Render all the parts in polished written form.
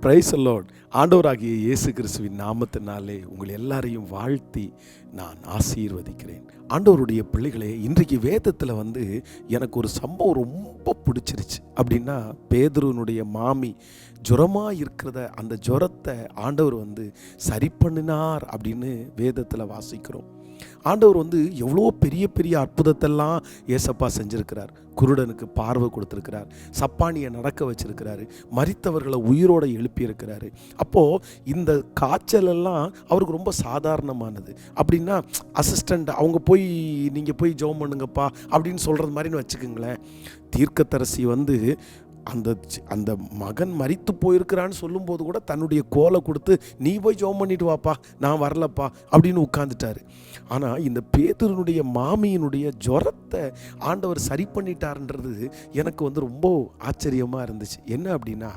Praise the Lord. ஆண்டவராகிய இயேசு கிறிஸ்துவின் நாமத்தினாலே உங்கள் எல்லாரையும் வாழ்த்தி நான் ஆசீர்வதிக்கிறேன். ஆண்டவருடைய பிள்ளைகளே, இன்றைக்கு வேதத்தில் எனக்கு ஒரு சம்பவம் ரொம்ப பிடிச்சிருச்சு. அப்படின்னா, பேதுருனுடைய மாமி ஜுரமாக இருக்கிறத, அந்த ஜுரத்தை ஆண்டவர் சரி பண்ணினார் அப்படின்னு வேதத்தில் வாசிக்கிறோம். ஆண்டவர் எவ்வளோ பெரிய பெரிய அற்புதத்தெல்லாம் ஏசப்பா செஞ்சுருக்கிறார். குருடனுக்கு பார்வை கொடுத்துருக்கிறார், சப்பானியை நடக்க வச்சிருக்கிறாரு, மரித்தவர்களை உயிரோடு எழுப்பியிருக்கிறாரு. அப்போது இந்த காய்ச்சலெல்லாம் அவருக்கு ரொம்ப சாதாரணமானது. அப்படின்னா அசிஸ்டண்ட் அவங்க போய் நீங்கள் போய் ஜெபம் பண்ணுங்கப்பா அப்படின்னு சொல்கிறது மாதிரின்னு வச்சுக்கோங்களேன். தீர்க்கதரிசி அந்த மகன் மரித்து போயிருக்கிறான்னு சொல்லும்போது கூட தன்னுடைய கோலை கொடுத்து, நீ போய் ஜெபம் பண்ணிட்டு வாப்பா, நான் வரலப்பா அப்படின்னு உட்காந்துட்டாரு. ஆனால் இந்த பேதுருனுடைய மாமியினுடைய ஜுரத்தை ஆண்டவர் சரி பண்ணிட்டாருன்றது எனக்கு ரொம்ப ஆச்சரியமாக இருந்துச்சு. என்ன அப்படின்னா,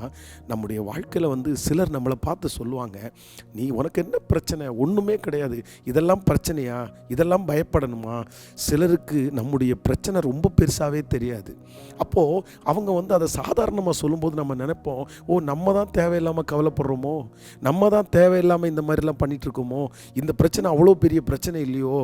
நம்முடைய வாழ்க்கையில் சிலர் நம்மளை பார்த்து சொல்லுவாங்க, நீ உனக்கு என்ன பிரச்சனை, ஒன்றுமே கிடையாது, இதெல்லாம் பிரச்சனையா, இதெல்லாம் பயப்படணுமா. சிலருக்கு நம்முடைய பிரச்சனை ரொம்ப பெருசாகவே தெரியாது. அப்போது அவங்க அதை சாதாரணமாக சொல்லும்போது நம்ம நினைப்போம், ஓ நம்ம தான் தேவையில்லாமல் கவலைப்படுறோமோ, நம்ம தான் தேவையில்லாமல் இந்த மாதிரிலாம் பண்ணிகிட்ருக்கோமோ, இந்த பிரச்சனை அவ்வளோ பெரிய பிரச்சனை இல்லையோ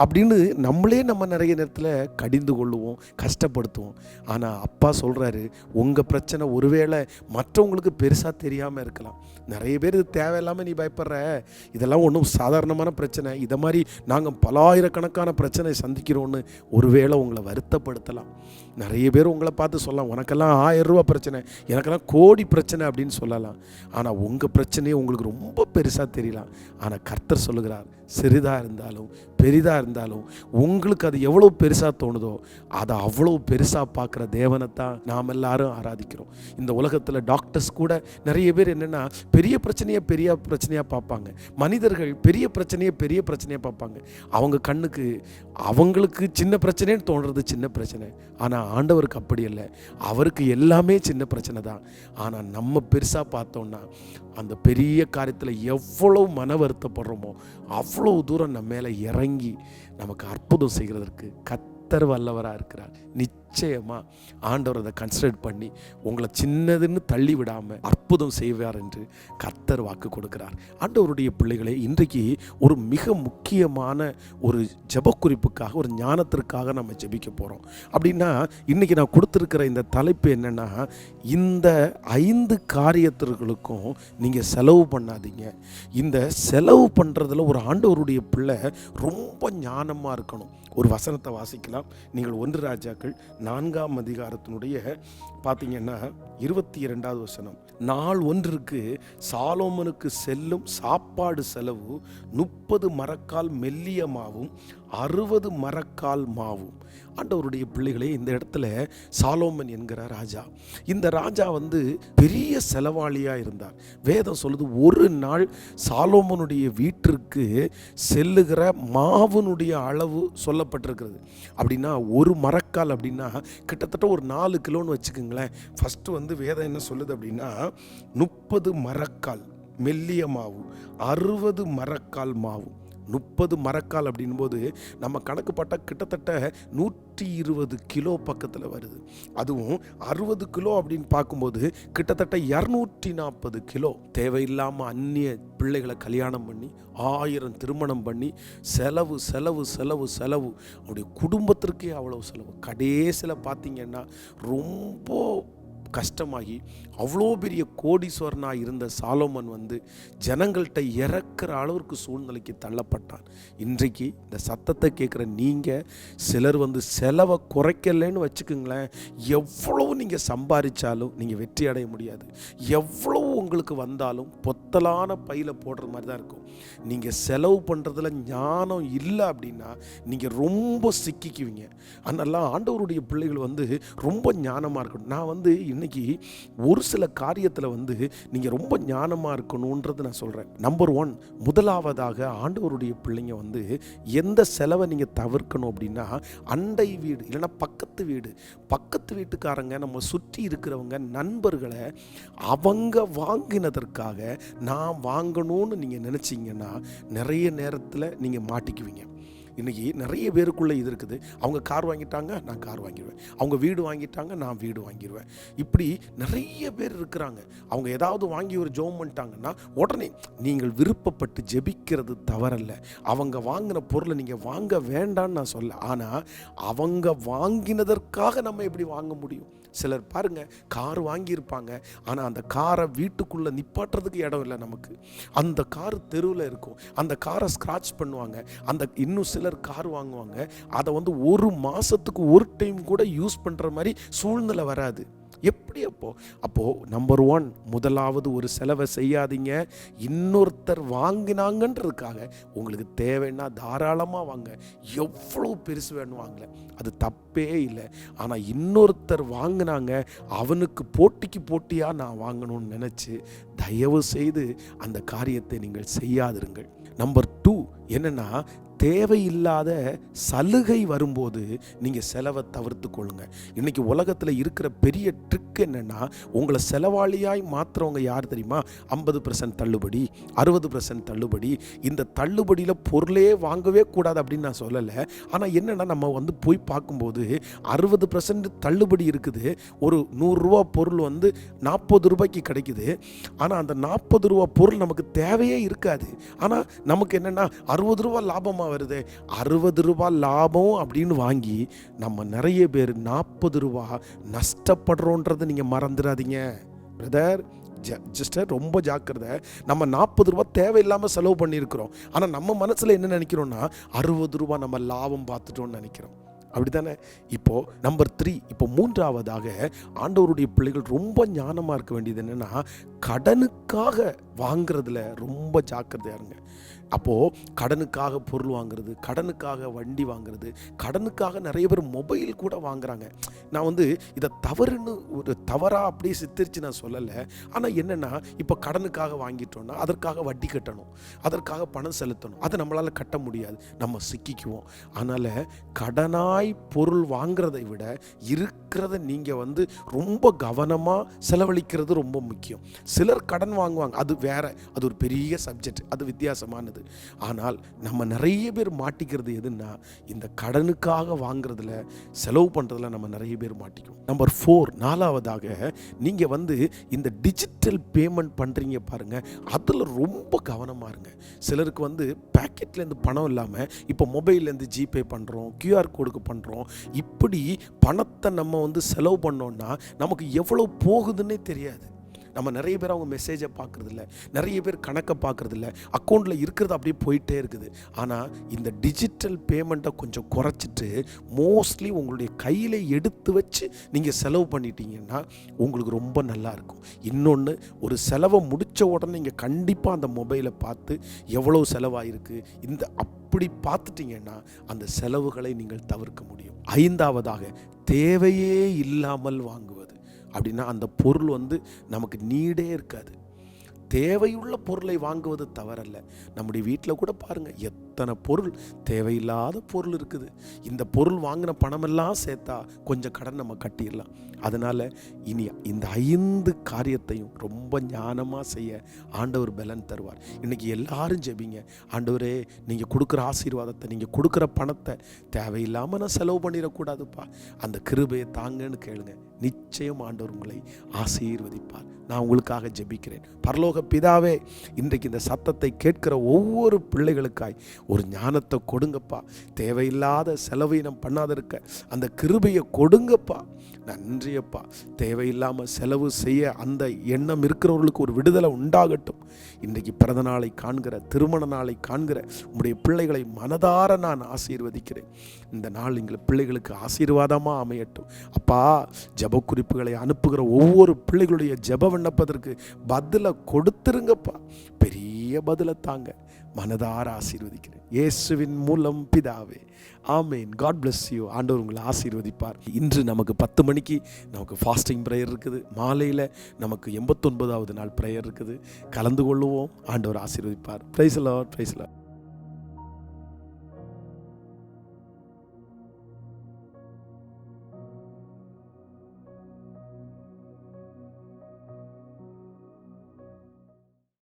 அப்படின்னு நம்மளே நம்ம நிறைய நேரத்தில் கடிந்து கொள்ளுவோம், கஷ்டப்படுத்துவோம். ஆனால் அப்பா சொல்கிறாரு, உங்கள் பிரச்சனை ஒருவேளை மற்றவங்களுக்கு பெருசாக தெரியாமல் இருக்கலாம். நிறைய பேர் இது தேவையில்லாமல் நீ பயப்படுற, இதெல்லாம் ஒன்றும் சாதாரணமான பிரச்சனை, இதை மாதிரி நாங்கள் பலாயிரக்கணக்கான பிரச்சனை சந்திக்கிறோன்னு ஒருவேளை உங்களை வருத்தப்படுத்தலாம். நிறைய பேர் உங்களை பார்த்து சொல்லலாம், உனக்கெல்லாம் 1000 ரூபா பிரச்சனை, எனக்கெல்லாம் கோடி பிரச்சனை அப்படின்னு சொல்லலாம். ஆனால் உங்கள் பிரச்சனையே உங்களுக்கு ரொம்ப பெருசாக தெரியலாம். ஆனால் கர்த்தர் சொல்லுகிறார், சிறிதாக இருந்தாலும் பெரிதாக இருந்தாலும் உங்களுக்கு அது எவ்வளோ பெருசாக தோணுதோ அதை அவ்வளோ பெருசாக பார்க்குற தேவனைத்தான் நாம் எல்லாரும் ஆராதிக்கிறோம். இந்த உலகத்தில் டாக்டர்ஸ் கூட நிறைய பேர் என்னென்னா பெரிய பிரச்சனையாக பார்ப்பாங்க. மனிதர்கள் பெரிய பிரச்சனையாக பார்ப்பாங்க. அவங்க கண்ணுக்கு அவங்களுக்கு சின்ன பிரச்சனைன்னு தோன்றது சின்ன பிரச்சனை. ஆனால் ஆண்டவருக்கு அப்படி இல்லை, அவருக்கு எல்லாமே சின்ன பிரச்சனை தான். ஆனால் நம்ம பெருசாக பார்த்தோம்னா அந்த பெரிய காரியத்தில் எவ்வளவு மன வருத்தப்படுறோமோ அவ்வளோ தூரம் நம்ம மேலே இறங்கி நமக்கு அற்புதம் செய்கிறதற்கு கர்த்தர் வல்லவராக இருக்கிறார். நிச்சயமாக ஆண்டவர் அதை கன்சிடர் பண்ணி உங்களை சின்னதுன்னு தள்ளி விடாமல் அற்புதம் செய்வார் என்று கர்த்தர் வாக்கு கொடுக்கிறார். ஆண்டவருடைய பிள்ளைகளே, இன்றைக்கு ஒரு மிக முக்கியமான ஒரு ஜெபக்குறிப்புக்காக, ஒரு ஞானத்திற்காக நம்ம ஜெபிக்க போகிறோம். அப்படின்னா இன்றைக்கி நான் கொடுத்துருக்கிற இந்த தலைப்பு என்னென்னா, இந்த 5 காரியத்திற்கும் நீங்கள் செலவு பண்ணாதீங்க. இந்த செலவு பண்ணுறதுல ஒரு ஆண்டவருடைய பிள்ளை ரொம்ப ஞானமாக இருக்கணும். ஒரு வசனத்தை வாசிக்கலாம். நீங்கள் 1 ராஜாக்கள் 4ஆம் அதிகாரத்தினுடைய பார்த்தீங்கன்னா 22வது வசனம். நாள் ஒன்றுக்கு சாலோமனுக்கு செல்லும் சாப்பாடு செலவு 30 மரக்கால் மெல்லிய மாவும் 60 மரக்கால் மாவும். ஆண்டவருடைய பிள்ளைகளே, இந்த இடத்துல சாலோமன் என்கிற ராஜா, இந்த ராஜா பெரிய செலவாளியாக இருந்தார். வேதம் சொல்லுது, ஒரு நாள் சாலோமனுடைய வீட்டிற்கு செல்லுகிற மாவுனுடைய அளவு சொல்லப்பட்டிருக்கிறது. அப்படின்னா ஒரு மரக்கால் அப்படின்னா கிட்டத்தட்ட ஒரு 4 கிலோன்னு வச்சுக்கோங்களேன். ஃபஸ்ட்டு வேதம் என்ன சொல்லுது அப்படின்னா, 30 மரக்கால் மெல்லிய மாவு, 60 மரக்கால் மாவு. 30 மரக்கால் அப்படின்போது நம்ம கணக்கு பட்டால் கிட்டத்தட்ட 120 கிலோ பக்கத்தில் வருது. அதுவும் 60 கிலோ அப்படின்னு பார்க்கும்போது கிட்டத்தட்ட 240 கிலோ. தேவையில்லாமல் அந்நிய பிள்ளைகளை கல்யாணம் பண்ணி 1000 திருமணம் பண்ணி செலவு செலவு செலவு செலவு, அவருடைய குடும்பத்திற்கே அவ்வளோ செலவு. கடைசியில் பார்த்தீங்கன்னா ரொம்ப கஷ்டமாகி அவ்வளோ பெரிய கோடீஸ்வரனாக இருந்த சாலோமன் ஜனங்கள்கிட்ட இறக்குற அளவுக்கு சூழ்நிலைக்கு தள்ளப்பட்டான். இன்றைக்கு இந்த சத்தத்தை கேட்குற நீங்கள் சிலர் செலவை குறைக்கலைன்னு வச்சுக்கோங்களேன், எவ்வளவு நீங்கள் சம்பாதிச்சாலும் நீங்கள் வெற்றி அடைய முடியாது. எவ்வளவு உங்களுக்கு வந்தாலும் பொத்தலான பையில் போடுற மாதிரி தான் இருக்கும். நீங்கள் செலவு பண்ணுறதுல ஞானம் இல்லை அப்படின்னா நீங்கள் ரொம்ப சிக்கிக்குவீங்க. அதனால ஆண்டவருடைய பிள்ளைகள் ரொம்ப ஞானமாக இருக்கணும். நான் இன்னைக்கு ஒரு சில காரியத்தில் நீங்கள் ரொம்ப ஞானமாக இருக்கணுன்றது நான் சொல்கிறேன். நம்பர் 1, முதலாவதாக ஆண்டவருடைய பிள்ளைங்க எந்த செலவை நீங்கள் தவிர்க்கணும் அப்படின்னா, அண்டை வீடு இல்லைன்னா பக்கத்து வீட்டுக்காரங்க, நம்ம சுற்றி இருக்கிறவங்க, நண்பர்களை அவங்க வாங்கினதற்காக நான் வாங்கணும்னு நீங்கள் நினச்சிங்கன்னா நிறைய நேரத்தில் நீங்கள் மாட்டிக்குவீங்க. இன்றைக்கி நிறைய பேருக்குள்ளே இது இருக்குது. அவங்க கார் வாங்கிட்டாங்க, நான் கார் வாங்கிடுவேன். அவங்க வீடு வாங்கிட்டாங்க, நான் வீடு வாங்கிடுவேன். இப்படி நிறைய பேர் இருக்கிறாங்க. அவங்க ஏதாவது வாங்கி ஒரு ஜெபம் பண்ணிட்டாங்கன்னா உடனே நீங்கள் விருப்பப்பட்டு ஜெபிக்கிறது தவறல்ல. அவங்க வாங்கின பொருளை நீங்கள் வாங்க வேண்டான்னு நான் சொல்ல. ஆனால் அவங்க வாங்கினதற்காக நம்ம எப்படி வாங்க முடியும்? சிலர் பாருங்க, கார் வாங்கியிருப்பாங்க, ஆனால் அந்த காரை வீட்டுக்குள்ளே நிப்பாட்டுறதுக்கு இடம் இல்லை நமக்கு. அந்த கார் தெருவில் இருக்கும், அந்த காரை ஸ்க்ராட்ச் பண்ணுவாங்க. இன்னும் சிலர் கார் வாங்குவாங்க, அதை வந்து ஒரு மாதத்துக்கு ஒரு டைம் கூட யூஸ் பண்ணுற மாதிரி சூழ்நிலை வராது. எப்படி அப்போ நம்பர் 1, முதலாவது ஒரு செலவை செய்யாதீங்க. இன்னொருத்தர் வாங்கினாங்கன்றதுக்காக உங்களுக்கு தேவைன்னா தாராளமாக வாங்க. எவ்வளோ பெருசு வேணும் வாங்கல, அது தப்பே இல்லை. ஆனால் இன்னொருத்தர் வாங்கினாங்க, அவனுக்கு போட்டிக்கு போட்டியாக நான் வாங்கணும்னு நினச்சி தயவு செய்து அந்த காரியத்தை நீங்கள் செய்யாதிருங்கள். நம்பர் 2 என்னன்னா, தேவையில்லாத சலுகை வரும்போது நீங்கள் செலவை தவிர்த்து கொள்ளுங்க. இன்றைக்கி உலகத்தில் இருக்கிற பெரிய ட்ரிக் என்னென்னா, உங்களை செலவாளியாய் மாற்றுறவங்க யார் தெரியுமா? 50% தள்ளுபடி, 60% தள்ளுபடி. இந்த தள்ளுபடியில் பொருளே வாங்கவே கூடாது அப்படின்னு நான் சொல்லலை. ஆனால் என்னென்னா, நம்ம வந்து போய் பார்க்கும்போது 60% தள்ளுபடி இருக்குது. ஒரு 100 ரூபா பொருள் வந்து 40 ரூபாய்க்கு கிடைக்குது. ஆனால் அந்த 40 ரூபா பொருள் நமக்கு தேவையே இருக்காது. ஆனால் நமக்கு என்னென்னா 60 ரூபா லாபமாக வருது. 60 ரூபா லாபம் அப்படின்னு வாங்கி நம்ம நிறைய பேர் 40 ரூபா நஷ்டப்படுறோன்றதை நீங்கள் மறந்துடாதீங்க பிரதர். ஜஸ்டர் ரொம்ப ஜாக்கிரதை. நம்ம 40 ரூபா தேவையில்லாமல் செலவு பண்ணியிருக்கிறோம். ஆனால் நம்ம மனசில் என்ன நினைக்கிறோம்னா 60 ரூபா நம்ம லாபம் பார்த்துட்டோம்னு நினைக்கிறோம். அப்படி தானே? இப்போது நம்பர் 3, இப்போ 3ஆவதாக ஆண்டவருடைய பிள்ளைகள் ரொம்ப ஞானமாக இருக்க வேண்டியது என்னென்னா, கடனுக்காக வாங்கிறதுல ரொம்ப ஜாக்கிரதையாக இருங்க. அப்போது கடனுக்காக பொருள் வாங்குறது, கடனுக்காக வண்டி வாங்குறது, கடனுக்காக நிறைய பேர் மொபைல் கூட வாங்குறாங்க. நான் வந்து இதை தவறுன்னு ஒரு தவறாக அப்படியே சித்தரித்து நான் சொல்லலை. ஆனால் என்னென்னா, இப்போ கடனுக்காக வாங்கிட்டோன்னா அதற்காக வட்டி கட்டணும், அதற்காக பணம் செலுத்தணும். அதை நம்மளால் கட்ட முடியாது, நம்ம சிக்கிக்குவோம். அதனால் கடனாய் பொருள் வாங்குறதை விட இருக்கிறத நீங்கள் வந்து ரொம்ப கவனமாக செலவழிக்கிறது ரொம்ப முக்கியம். சிலர் கடன் வாங்குவாங்க, அது வேற, அது ஒரு பெரிய சப்ஜெக்ட், அது வித்தியாசமானது. ஆனால் நம்ம நிறைய பேர் மாட்டிக்கிறது எதுன்னா, இந்த கடனுக்காக வாங்குறதுல, செலவு பண்ணுறதுல நம்ம நிறைய பேர் மாட்டிக்குவோம். நம்பர் 4, 4ஆவதாக நீங்கள் வந்து இந்த டிஜிட்டல் பேமெண்ட் பண்ணுறீங்க பாருங்கள், அதில் ரொம்ப கவனமாக இருங்க. சிலருக்கு வந்து பேக்கெட்லேருந்து பணம் இல்லாமல் இப்போ மொபைல்லேருந்து ஜிபே பண்ணுறோம், QR கோடுக்கு பண்ணுறோம். இப்படி பணத்தை நம்ம வந்து செலவு பண்ணோன்னா நமக்கு எவ்வளோ போகுதுன்னே தெரியாது. நம்ம நிறைய பேர் அவங்க மெசேஜை பார்க்குறதில்ல, நிறைய பேர் கணக்கை பார்க்குறதில்ல, அக்கௌண்ட்டில் இருக்கிறது அப்படியே போயிட்டே இருக்குது. ஆனால் இந்த டிஜிட்டல் பேமெண்ட்டை கொஞ்சம் குறைச்சிட்டு மோஸ்ட்லி உங்களுடைய கையில் எடுத்து வச்சு நீங்கள் செலவு பண்ணிட்டீங்கன்னா உங்களுக்கு ரொம்ப நல்லா இருக்கும். இன்னொன்று, ஒரு செலவை முடித்த உடனே நீங்கள் கண்டிப்பாக அந்த மொபைலை பார்த்து எவ்வளோ செலவாயிருக்கு இந்த அப்படி பார்த்துட்டிங்கன்னா அந்த செலவுகளை நீங்கள் தவிர்க்க முடியும். 5ஆவதாக தேவையே இல்லாமல் வாங்குவது. அப்படின்னா அந்த பொருள் வந்து நமக்கு நீடே இருக்காது. தேவையுள்ள பொருளை வாங்குவது தவறல்ல. நம்முடைய வீட்டில் கூட பாருங்கள், எத்தனை பொருள் தேவையில்லாத பொருள் இருக்குது. இந்த பொருள் வாங்கின பணமெல்லாம் சேர்த்தா கொஞ்சம் கடன் நம்ம கட்டிடலாம். அதனால் இனி இந்த 5 காரியத்தையும் ரொம்ப ஞானமாக செய்ய ஆண்டவர் பலன் தருவார். இன்றைக்கி எல்லாரும் ஜெபிங்க, ஆண்டவரே நீங்கள் கொடுக்குற ஆசீர்வாதத்தை, நீங்கள் கொடுக்குற பணத்தை தேவையில்லாமல் நான் செலவு பண்ணிடக்கூடாதுப்பா, அந்த கிருபையை தாங்கன்னு கேளுங்க. நிச்சயம் ஆண்டவர் உங்களை ஆசீர்வதிப்பார். நான் உங்களுக்காக ஜெபிக்கிறேன். பரலோக பிதாவே, இன்றைக்கு இந்த சத்தத்தை கேட்கிற ஒவ்வொரு பிள்ளைகளுக்காய் ஒரு ஞானத்தை கொடுங்கப்பா. தேவையில்லாத செலவை நம்ம பண்ணாத இருக்க அந்த கிருபையை கொடுங்கப்பா. நன்றியப்பா. தேவையில்லாமல் செலவு செய்ய அந்த எண்ணம் இருக்கிறவர்களுக்கு ஒரு விடுதலை உண்டாகட்டும். இன்றைக்கு பிறந்த நாளை காண்கிற, திருமண நாளை காண்கிற உங்களுடைய பிள்ளைகளை மனதார நான் ஆசீர்வதிக்கிறேன். இந்த நாள் எங்கள் பிள்ளைகளுக்கு ஆசீர்வாதமாக அமையட்டும். அப்பா, ஜெப குறிப்புகளை அனுப்புகிற ஒவ்வொரு பிள்ளைகளுடைய ஜெப விண்ணப்பதற்கு பதிலை கொடுத்துருங்கப்பா. பெரிய பதிலை தாங்க. மனதார ஆசீர்வதிக்கிறேன் இயேசுவின் மூலம் பிதாவே, ஆமேன். God bless you. ஆண்டவர் உங்களை ஆசீர்வதிப்பார். இன்று நமக்கு 10 மணிக்கு நமக்கு ஃபாஸ்டிங் ப்ரேயர் இருக்குது. மாலையில் நமக்கு 89வது நாள் ப்ரேயர் இருக்குது. கலந்து கொள்ளுவோம். ஆண்டவர் ஆசீர்வதிப்பார். Praise the Lord. Praise the Lord.